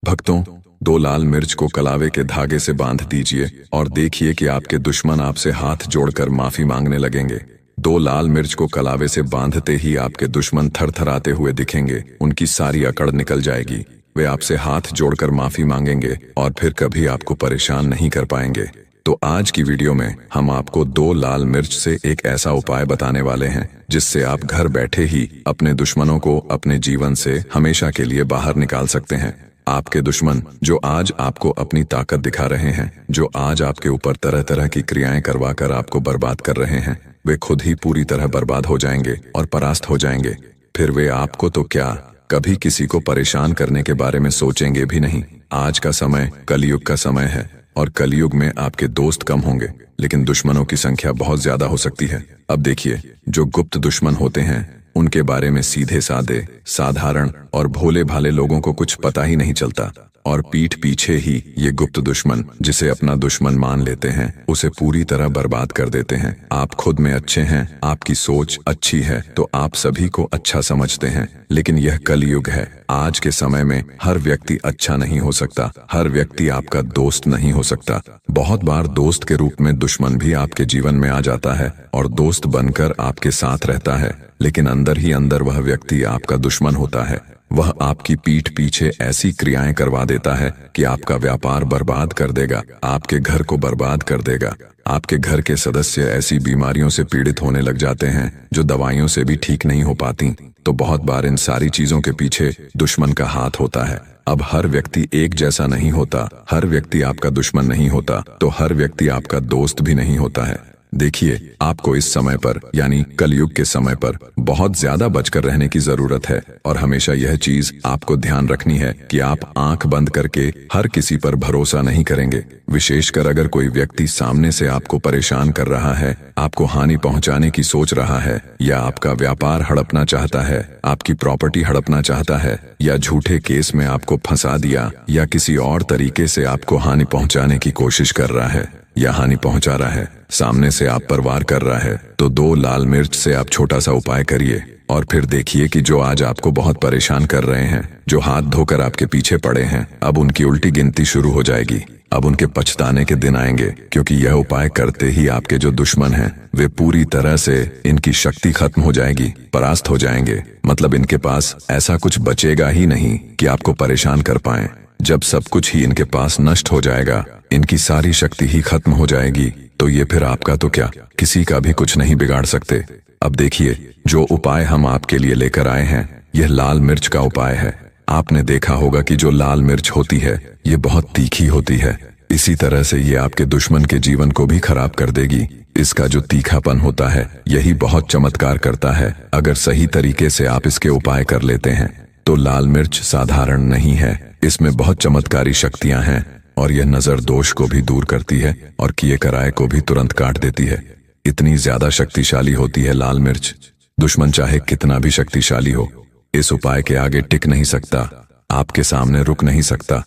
भक्तों, दो लाल मिर्च को कलावे के धागे से बांध दीजिए और देखिए कि आपके दुश्मन आपसे हाथ जोड़कर माफी मांगने लगेंगे। दो लाल मिर्च को कलावे से बांधते ही आपके दुश्मन थरथराते हुए दिखेंगे। उनकी सारी अकड़ निकल जाएगी। वे आपसे हाथ जोड़कर माफी मांगेंगे और फिर कभी आपको परेशान नहीं कर पाएंगे। तो आज की वीडियो में हम आपको दो लाल मिर्च से एक ऐसा उपाय बताने वाले हैं जिससे आप घर बैठे ही अपने दुश्मनों को अपने जीवन से हमेशा के लिए बाहर निकाल सकते हैं। आपके दुश्मन जो आज आपको अपनी ताकत दिखा रहे हैं, जो आज आपके ऊपर तरह तरह की क्रियाएं करवाकर आपको बर्बाद कर रहे हैं, वे खुद ही पूरी तरह बर्बाद हो जाएंगे और परास्त हो जाएंगे। फिर वे आपको तो क्या, कभी किसी को परेशान करने के बारे में सोचेंगे भी नहीं। आज का समय कलयुग का समय है और कलयुग में आपके दोस्त कम होंगे लेकिन दुश्मनों की संख्या बहुत ज्यादा हो सकती है। अब देखिए, जो गुप्त दुश्मन होते हैं उनके बारे में सीधे साधे, साधारण और भोले भाले लोगों को कुछ पता ही नहीं चलता और पीठ पीछे ही ये गुप्त दुश्मन, जिसे अपना दुश्मन मान लेते हैं, उसे पूरी तरह बर्बाद कर देते हैं। आप खुद में अच्छे हैं, आपकी सोच अच्छी है तो आप सभी को अच्छा समझते हैं, लेकिन यह कलयुग है। आज के समय में हर व्यक्ति अच्छा नहीं हो सकता, हर व्यक्ति आपका दोस्त नहीं हो सकता। बहुत बार दोस्त के रूप में दुश्मन भी आपके जीवन में आ जाता है और दोस्त बनकर आपके साथ रहता है, लेकिन अंदर ही अंदर वह व्यक्ति आपका दुश्मन होता है। वह आपकी पीठ पीछे ऐसी क्रियाएं करवा देता है कि आपका व्यापार बर्बाद कर देगा, आपके घर को बर्बाद कर देगा। आपके घर के सदस्य ऐसी बीमारियों से पीड़ित होने लग जाते हैं जो दवाइयों से भी ठीक नहीं हो पाती। तो बहुत बार इन सारी चीजों के पीछे दुश्मन का हाथ होता है। अब हर व्यक्ति एक जैसा नहीं होता, हर व्यक्ति आपका दुश्मन नहीं होता, तो हर व्यक्ति आपका दोस्त भी नहीं होता है। देखिए, आपको इस समय पर यानी कलयुग के समय पर बहुत ज्यादा बचकर रहने की जरूरत है और हमेशा यह चीज आपको ध्यान रखनी है कि आप आंख बंद करके हर किसी पर भरोसा नहीं करेंगे। विशेषकर अगर कोई व्यक्ति सामने से आपको परेशान कर रहा है, आपको हानि पहुंचाने की सोच रहा है, या आपका व्यापार हड़पना चाहता है, आपकी प्रॉपर्टी हड़पना चाहता है, या झूठे केस में आपको फंसा दिया, या किसी और तरीके से आपको हानि पहुंचाने की कोशिश कर रहा है या हानि पहुंचा रहा है, सामने से आप पर वार कर रहा है, तो दो लाल मिर्च से आप छोटा सा उपाय करिए और फिर देखिए कि जो आज आपको बहुत परेशान कर रहे हैं, जो हाथ धोकर आपके पीछे पड़े हैं, अब उनकी उल्टी गिनती शुरू हो जाएगी। अब उनके पछताने के दिन आएंगे, क्योंकि यह उपाय करते ही आपके जो दुश्मन हैं वे पूरी तरह से, इनकी शक्ति खत्म हो जाएगी, परास्त हो जाएंगे। मतलब इनके पास ऐसा कुछ बचेगा ही नहीं कि आपको परेशान कर पाएं। जब सब कुछ ही इनके पास नष्ट हो जाएगा, इनकी सारी शक्ति ही खत्म हो जाएगी, तो ये फिर आपका तो क्या, किसी का भी कुछ नहीं बिगाड़ सकते। अब देखिए, जो उपाय हम आपके लिए लेकर आए हैं यह लाल मिर्च का उपाय है। आपने देखा होगा कि जो लाल मिर्च होती है ये बहुत तीखी होती है। इसी तरह से ये आपके दुश्मन के जीवन को भी खराब कर देगी। इसका जो तीखापन होता है यही बहुत चमत्कार करता है। अगर सही तरीके से आप इसके उपाय कर लेते हैं तो लाल मिर्च साधारण नहीं है, इसमें बहुत चमत्कारी शक्तियां हैं और यह नजर दोष को भी दूर करती है और किए कराए को भी तुरंत काट देती है। इतनी ज्यादा शक्तिशाली होती है लाल मिर्च, दुश्मन चाहे कितना भी शक्तिशाली हो, इस उपाय के आगे टिक नहीं सकता, आपके सामने रुक नहीं सकता,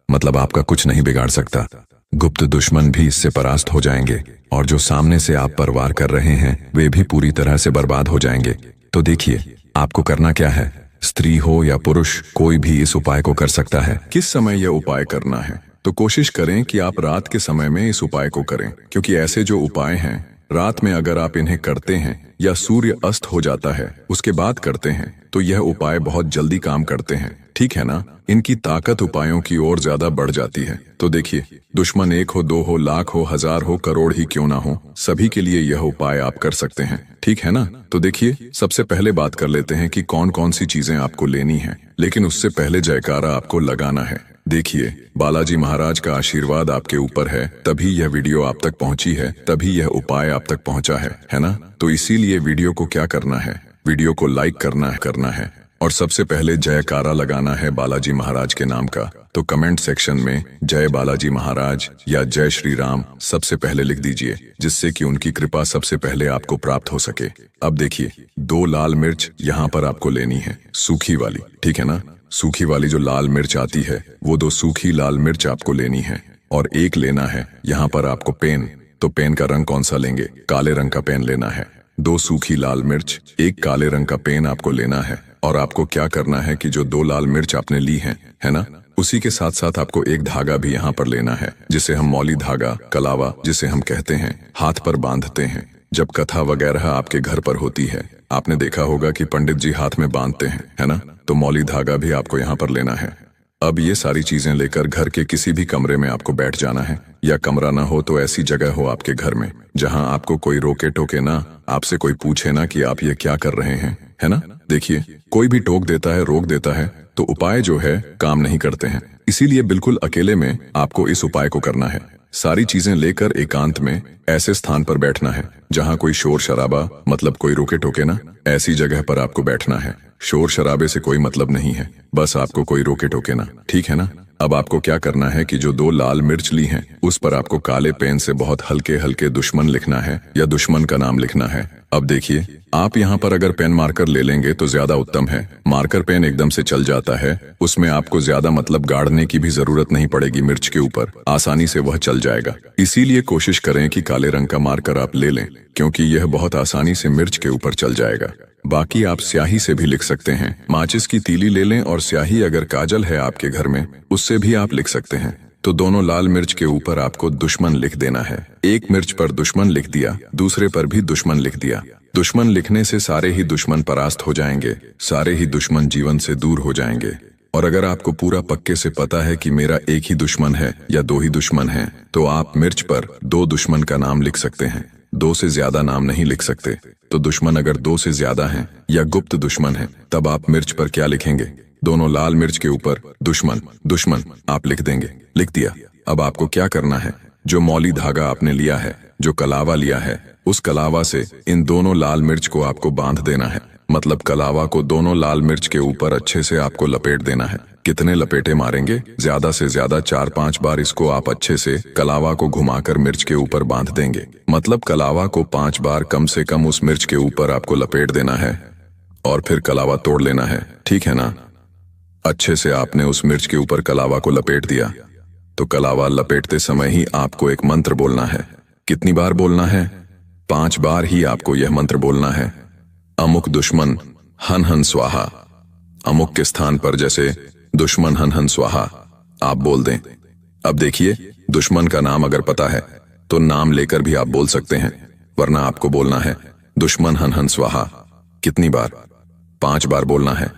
मतलब आपका कुछ नहीं बिगाड़ सकता। गुप्त दुश्मन भी इससे परास्त हो जाएंगे और जो सामने से आप पर वार कर रहे हैं वे भी पूरी तरह से बर्बाद हो जाएंगे। तो देखिए, आपको करना क्या है। स्त्री हो या पुरुष, कोई भी इस उपाय को कर सकता है। किस समय यह उपाय करना है, तो कोशिश करें कि आप रात के समय में इस उपाय को करें, क्योंकि ऐसे जो उपाय हैं रात में अगर आप इन्हें करते हैं या सूर्य अस्त हो जाता है उसके बाद करते हैं तो यह उपाय बहुत जल्दी काम करते हैं। ठीक है ना, इनकी ताकत उपायों की ओर ज्यादा बढ़ जाती है। तो देखिए, दुश्मन एक हो, दो हो, लाख हो, हजार हो, करोड़ ही क्यों ना हो, सभी के लिए यह उपाय आप कर सकते हैं। ठीक है ना। तो देखिए, सबसे पहले बात कर लेते हैं कि कौन कौन सी चीजें आपको लेनी है, लेकिन उससे पहले जयकारा आपको लगाना है। देखिए, बालाजी महाराज का आशीर्वाद आपके ऊपर है, तभी यह वीडियो आप तक पहुंची है, तभी यह उपाय आप तक पहुंचा है ना। तो इसीलिए वीडियो को क्या करना है, वीडियो को लाइक करना है और सबसे पहले जयकारा लगाना है बालाजी महाराज के नाम का। तो कमेंट सेक्शन में जय बालाजी महाराज या जय श्री राम सबसे पहले लिख दीजिए, जिससे कि उनकी कृपा सबसे पहले आपको प्राप्त हो सके। अब देखिए, दो लाल मिर्च यहाँ पर आपको लेनी है, सूखी वाली, ठीक है ना। सूखी वाली जो लाल मिर्च आती है वो दो सूखी लाल मिर्च आपको लेनी है और एक लेना है यहाँ पर आपको पेन। तो पेन का रंग कौन सा लेंगे, काले रंग का पेन लेना है। दो सूखी लाल मिर्च, एक काले रंग का पेन आपको लेना है और आपको क्या करना है कि जो 2 लाल मिर्च आपने ली हैं, है ना, उसी के साथ साथ आपको एक धागा भी यहाँ पर लेना है, जिसे हम मौली धागा, कलावा जिसे हम कहते हैं, हाथ पर बांधते हैं। जब कथा वगैरह आपके घर पर होती है, आपने देखा होगा कि पंडित जी हाथ में बांधते हैं, है ना, तो मौली धागा भी आपको यहाँ पर लेना है। अब ये सारी चीजें लेकर घर के किसी भी कमरे में आपको बैठ जाना है, या कमरा ना हो तो ऐसी जगह हो आपके घर में जहां आपको कोई रोके टोके ना, आपसे कोई पूछे ना कि आप ये क्या कर रहे हैं, है ना। देखिए, कोई भी टोक देता है, रोक देता है, तो उपाय जो है काम नहीं करते हैं। इसीलिए बिल्कुल अकेले में आपको इस उपाय को करना है। सारी चीजें लेकर एकांत में ऐसे स्थान पर बैठना है जहां कोई शोर शराबा, मतलब कोई रोके टोके ना, ऐसी जगह पर आपको बैठना है। शोर शराबे से कोई मतलब नहीं है, बस आपको कोई रोके टोके ना, ठीक है ना। अब आपको क्या करना है कि जो 2 लाल मिर्च ली हैं, उस पर आपको काले पेन से बहुत हल्के हल्के दुश्मन लिखना है, या दुश्मन का नाम लिखना है। अब देखिए, आप यहाँ पर अगर पेन मार्कर ले लेंगे तो ज्यादा उत्तम है। मार्कर पेन एकदम से चल जाता है, उसमें आपको ज्यादा मतलब गाड़ने की भी जरूरत नहीं पड़ेगी, मिर्च के ऊपर आसानी से वह चल जाएगा। इसीलिए कोशिश करें कि काले रंग का मार्कर आप ले लें, क्योंकि यह बहुत आसानी से मिर्च के ऊपर चल जाएगा। बाकी आप स्याही से भी लिख सकते हैं, माचिस की तीली ले लें, और स्याही अगर काजल है आपके घर में, उससे भी आप लिख सकते हैं। तो दोनों लाल मिर्च के ऊपर आपको दुश्मन लिख देना है। एक मिर्च पर दुश्मन लिख दिया, दूसरे पर भी दुश्मन लिख दिया। दुश्मन लिखने से सारे ही दुश्मन परास्त हो जाएंगे, सारे ही दुश्मन जीवन से दूर हो जाएंगे। और अगर आपको पूरा पक्के से पता है कि मेरा एक ही दुश्मन है या 2 ही दुश्मन हैं, तो आप मिर्च पर 2 दुश्मन का नाम लिख सकते हैं। 2 से ज्यादा नाम नहीं लिख सकते। तो दुश्मन अगर 2 से ज्यादा हैं या गुप्त दुश्मन हैं, तब आप मिर्च पर क्या लिखेंगे? दोनों लाल मिर्च के ऊपर दुश्मन दुश्मन आप लिख देंगे। लिख दिया। अब आपको क्या करना है? जो मौली धागा आपने लिया है, जो कलावा लिया है, उस कलावा से इन दोनों लाल मिर्च को आपको बांध देना है। मतलब कलावा को दोनों लाल मिर्च के ऊपर अच्छे से आपको लपेट देना है। कितने लपेटे मारेंगे? ज्यादा से ज्यादा 4-5 बार इसको आप अच्छे से कलावा को घुमाकर मिर्च के ऊपर बांध देंगे। मतलब कलावा को 5 बार कम से कम उस मिर्च के ऊपर आपको लपेट देना है, और फिर कलावा तोड़ लेना है, ठीक है ना। अच्छे से आपने उस मिर्च के ऊपर कलावा को लपेट दिया, तो कलावा लपेटते समय ही आपको एक मंत्र बोलना है। कितनी बार बोलना है? 5 बार ही आपको यह मंत्र बोलना है। अमुक दुश्मन हन हन स्वाहा। अमुक के स्थान पर जैसे दुश्मन हन हन स्वाहा आप बोल दें। अब देखिए, दुश्मन का नाम अगर पता है तो नाम लेकर भी आप बोल सकते हैं, वरना आपको बोलना है दुश्मन हन हन स्वाहा। कितनी बार? 5 बार बोलना है।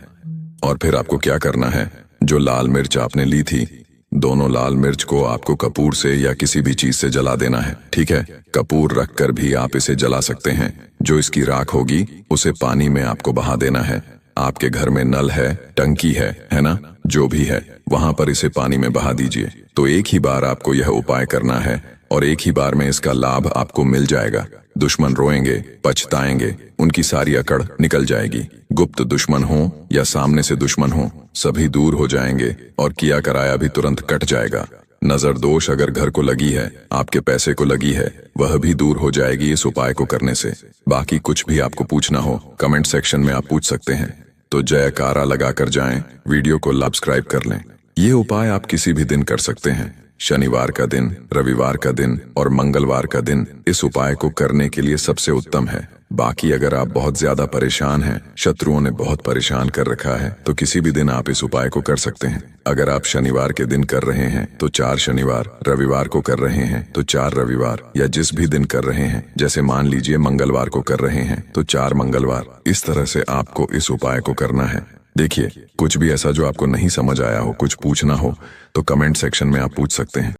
और फिर आपको क्या करना है? जो लाल मिर्च आपने ली थी, दोनों लाल मिर्च को आपको कपूर से या किसी भी चीज से जला देना है, ठीक है। कपूर रखकर भी आप इसे जला सकते हैं। जो इसकी राख होगी उसे पानी में आपको बहा देना है। आपके घर में नल है, टंकी है ना, जो भी है, वहां पर इसे पानी में बहा दीजिए। तो एक ही बार आपको यह उपाय करना है, और एक ही बार में इसका लाभ आपको मिल जाएगा। दुश्मन रोएंगे, पछताएंगे, उनकी सारी अकड़ निकल जाएगी। गुप्त दुश्मन हो या सामने से दुश्मन हो, सभी दूर हो जाएंगे, और किया कराया भी तुरंत कट जाएगा। नजर दोष अगर घर को लगी है, आपके पैसे को लगी है, वह भी दूर हो जाएगी इस उपाय को करने से। बाकी कुछ भी आपको पूछना हो, कमेंट सेक्शन में आप पूछ सकते हैं। तो जयकारा लगाकर जाएं, वीडियो को सब्सक्राइब कर लें। ये उपाय आप किसी भी दिन कर सकते हैं। शनिवार का दिन, रविवार का दिन और मंगलवार का दिन इस उपाय को करने के लिए सबसे उत्तम है। बाकी अगर आप बहुत ज्यादा परेशान हैं, शत्रुओं ने बहुत परेशान कर रखा है, तो किसी भी दिन आप इस उपाय को कर सकते हैं। अगर आप शनिवार के दिन कर रहे हैं तो 4 शनिवार, रविवार को कर रहे हैं तो 4 रविवार, या जिस भी दिन कर रहे हैं, जैसे मान लीजिए मंगलवार को कर रहे हैं तो 4 मंगलवार। इस तरह से आपको इस उपाय को करना है। देखिए, कुछ भी ऐसा जो आपको नहीं समझ आया हो, कुछ पूछना हो, तो कमेंट सेक्शन में आप पूछ सकते हैं।